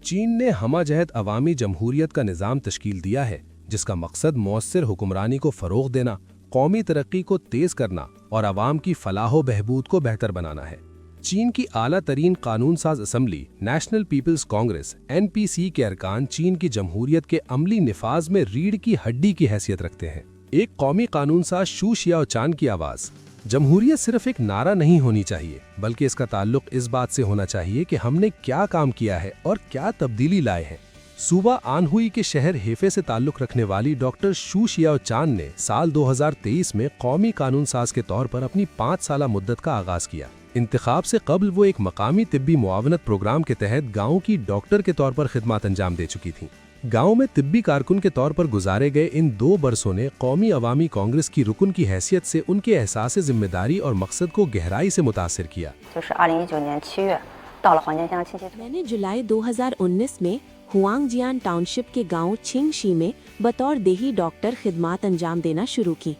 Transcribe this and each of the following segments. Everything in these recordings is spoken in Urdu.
چین نے ہمہ جہت عوامی جمہوریت کا نظام تشکیل دیا ہے جس کا مقصد مؤثر حکمرانی کو فروغ دینا، قومی ترقی کو تیز کرنا اور عوام کی فلاح و بہبود کو بہتر بنانا ہے۔ چین کی اعلیٰ ترین قانون ساز assembly National People's Congress (NPC) کے ارکان چین کی جمہوریت کے عملی نفاذ میں ریڑھ کی ہڈی کی حیثیت رکھتے ہیں۔ ایک قومی قانون ساز شو شیاؤ چان کی آواز: جمہوریت صرف ایک نعرہ نہیں ہونی چاہیے بلکہ اس کا تعلق اس بات سے ہونا چاہیے کہ ہم نے کیا کام کیا ہے اور کیا تبدیلی لائے ہیں۔ صوبہ آنہوئی کے شہر ہیفے سے تعلق رکھنے والی ڈاکٹر شو شیاؤ چان نے سال 2023 میں قومی قانون ساز کے طور پر اپنی 5 سالہ مدت کا آغاز کیا۔ انتخاب سے قبل وہ ایک مقامی طبی معاونت پروگرام کے تحت گاؤں کی ڈاکٹر کے طور پر خدمات انجام دے چکی تھیں۔ گاؤں میں طبی کارکن کے طور پر گزارے گئے ان 2 برسوں نے قومی عوامی کانگریس کی رکن کی حیثیت سے ان کے احساس ذمہ داری اور مقصد کو گہرائی سے متاثر کیا۔ میں نے جولائی 2019 میں ہوانگ جیان ٹاؤن شپ کے گاؤں چھنگ شی میں بطور دیہی ڈاکٹر خدمات انجام دینا شروع کی۔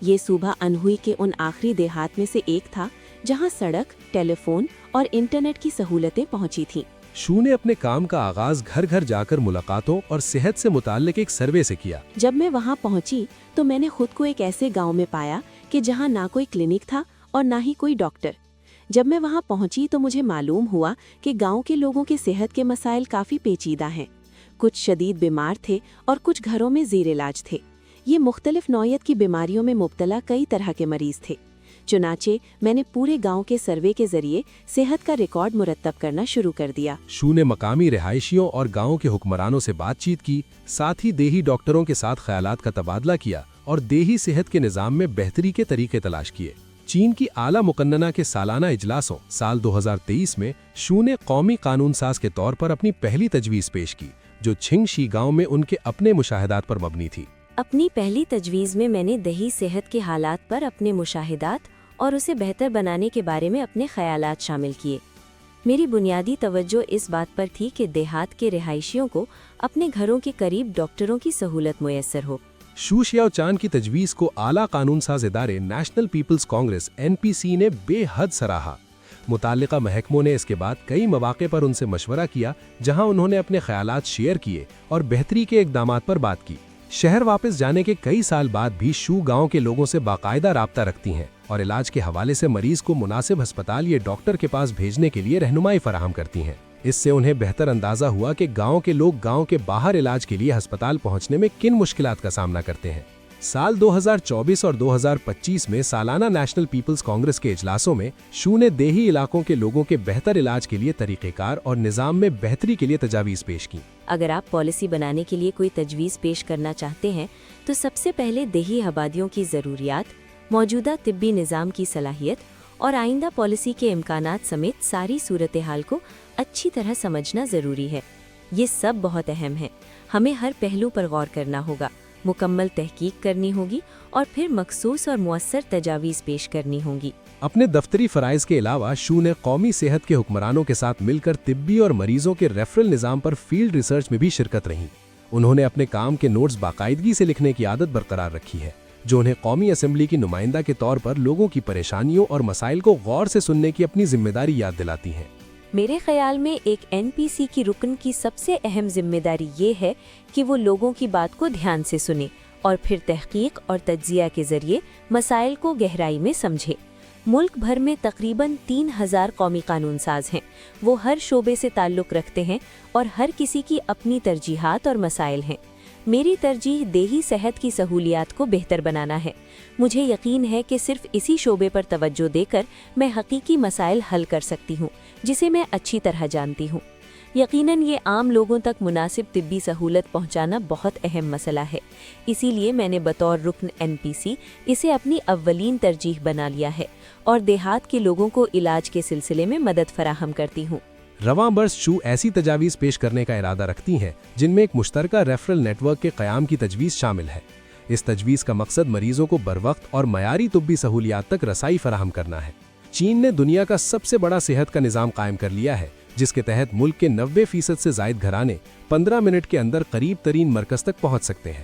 یہ صوبہ انہوئی کے ان آخری دیہات میں سے ایک تھا جہاں سڑک، ٹیلی فون اور انٹرنیٹ کی سہولتیں پہنچی تھیں۔ شو نے اپنے کام کا آغاز گھر گھر جا کر ملاقاتوں اور صحت سے متعلق ایک سروے سے کیا۔ جب میں وہاں پہنچی تو میں نے خود کو ایک ایسے گاؤں میں پایا کہ جہاں نہ کوئی کلینک تھا اور نہ ہی کوئی ڈاکٹر۔ جب میں وہاں پہنچی تو مجھے معلوم ہوا کہ گاؤں کے لوگوں کے صحت کے مسائل کافی پیچیدہ ہیں۔ کچھ شدید بیمار تھے اور کچھ گھروں میں زیر علاج تھے۔ یہ مختلف نوعیت کی بیماریوں میں مبتلا کئی طرح کے مریض تھے۔ چنانچہ میں نے پورے گاؤں کے سروے کے ذریعے صحت کا ریکارڈ مرتب کرنا شروع کر دیا۔ شو نے مقامی رہائشیوں اور گاؤں کے حکمرانوں سے بات چیت کی، ساتھ ہی دیہی ڈاکٹروں کے ساتھ خیالات کا تبادلہ کیا اور دیہی صحت کے نظام میں بہتری کے طریقے تلاش کیے۔ چین کی اعلیٰ مقننہ کے سالانہ اجلاسوں سال 2023 میں شو نے قومی قانون ساز کے طور پر اپنی پہلی تجویز پیش کی جو چھنگ شی گاؤں میں ان کے اپنے مشاہدات پر مبنی تھی۔ اپنی پہلی تجویز میں میں نے دیہی صحت کے حالات پر اپنے مشاہدات اور اسے بہتر بنانے کے بارے میں اپنے خیالات شامل کیے۔ میری بنیادی توجہ اس بات پر تھی کہ دیہات کے رہائشیوں کو اپنے گھروں کے قریب ڈاکٹروں کی سہولت میسر ہو۔ شو شیاؤ چان کی تجویز کو اعلیٰ قانون ساز ادارے نیشنل پیپلز کانگریس (NPC) نے بے حد سراہا۔ متعلقہ محکموں نے اس کے بعد کئی مواقع پر ان سے مشورہ کیا جہاں انہوں نے اپنے خیالات شیئر کیے اور بہتری کے اقدامات پر بات کی۔ شہر واپس جانے کے کئی سال بعد بھی شو گاؤں کے لوگوں سے باقاعدہ رابطہ رکھتی ہیں اور علاج کے حوالے سے مریض کو مناسب ہسپتال یا ڈاکٹر کے پاس بھیجنے کے لیے رہنمائی فراہم کرتی ہیں۔ اس سے انہیں بہتر اندازہ ہوا کہ گاؤں کے لوگ گاؤں کے باہر علاج کے لیے ہسپتال پہنچنے میں کن مشکلات کا سامنا کرتے ہیں۔ سال 2024 اور 2025 میں سالانہ نیشنل پیپلز کانگریس کے اجلاسوں میں شو نے دیہی علاقوں کے لوگوں کے بہتر علاج کے لیے طریقہ کار اور نظام میں بہتری کے لیے تجاویز پیش کی۔ اگر آپ پالیسی بنانے کے لیے کوئی تجویز پیش کرنا چاہتے ہیں تو سب سے پہلے دیہی آبادیوں کی ضروریات، موجودہ طبی نظام کی صلاحیت اور آئندہ پالیسی کے امکانات سمیت ساری صورتحال کو اچھی طرح سمجھنا ضروری ہے۔ یہ سب بہت اہم ہے۔ ہمیں ہر پہلو پر غور کرنا ہوگا، مکمل تحقیق کرنی ہوگی اور پھر مخصوص اور مؤثر تجاویز پیش کرنی ہوں گی۔ اپنے دفتری فرائض کے علاوہ شو نے قومی صحت کے حکمرانوں کے ساتھ مل کر طبی اور مریضوں کے ریفرل نظام پر فیلڈ ریسرچ میں بھی شرکت رہیں۔ انہوں نے اپنے کام کے نوٹس باقاعدگی سے لکھنے کی عادت برقرار رکھی ہے جو انہیں قومی اسمبلی کی نمائندہ کے طور پر لوگوں کی پریشانیوں اور مسائل کو غور سے سننے کی اپنی ذمہ داری یاد دلاتی ہیں۔ میرے خیال میں ایک NPC کی رکن کی سب سے اہم ذمہ داری یہ ہے کہ وہ لوگوں کی بات کو دھیان سے سنے اور پھر تحقیق اور تجزیہ کے ذریعے مسائل کو گہرائی میں سمجھے۔ ملک بھر میں تقریباً 3000 قومی قانون ساز ہیں۔ وہ ہر شعبے سے تعلق رکھتے ہیں اور ہر کسی کی اپنی ترجیحات اور مسائل ہیں۔ میری ترجیح دیہی صحت کی سہولیات کو بہتر بنانا ہے۔ مجھے یقین ہے کہ صرف اسی شعبے پر توجہ دے کر میں حقیقی مسائل حل کر سکتی ہوں جسے میں اچھی طرح جانتی ہوں۔ یقیناً یہ عام لوگوں تک مناسب طبی سہولت پہنچانا بہت اہم مسئلہ ہے، اسی لیے میں نے بطور رکن NPC اسے اپنی اولین ترجیح بنا لیا ہے اور دیہات کے لوگوں کو علاج کے سلسلے میں مدد فراہم کرتی ہوں۔ رواں برس شو ایسی تجاویز پیش کرنے کا ارادہ رکھتی ہیں جن میں ایک مشترکہ ریفرل نیٹ ورک کے قیام کی تجویز شامل ہے۔ اس تجویز کا مقصد مریضوں کو بروقت اور معیاری طبی سہولیات تک رسائی فراہم کرنا ہے۔ چین نے دنیا کا سب سے بڑا صحت کا نظام قائم کر لیا ہے جس کے تحت ملک کے 90% سے زائد گھرانے 15 منٹ کے اندر قریب ترین مرکز تک پہنچ سکتے ہیں۔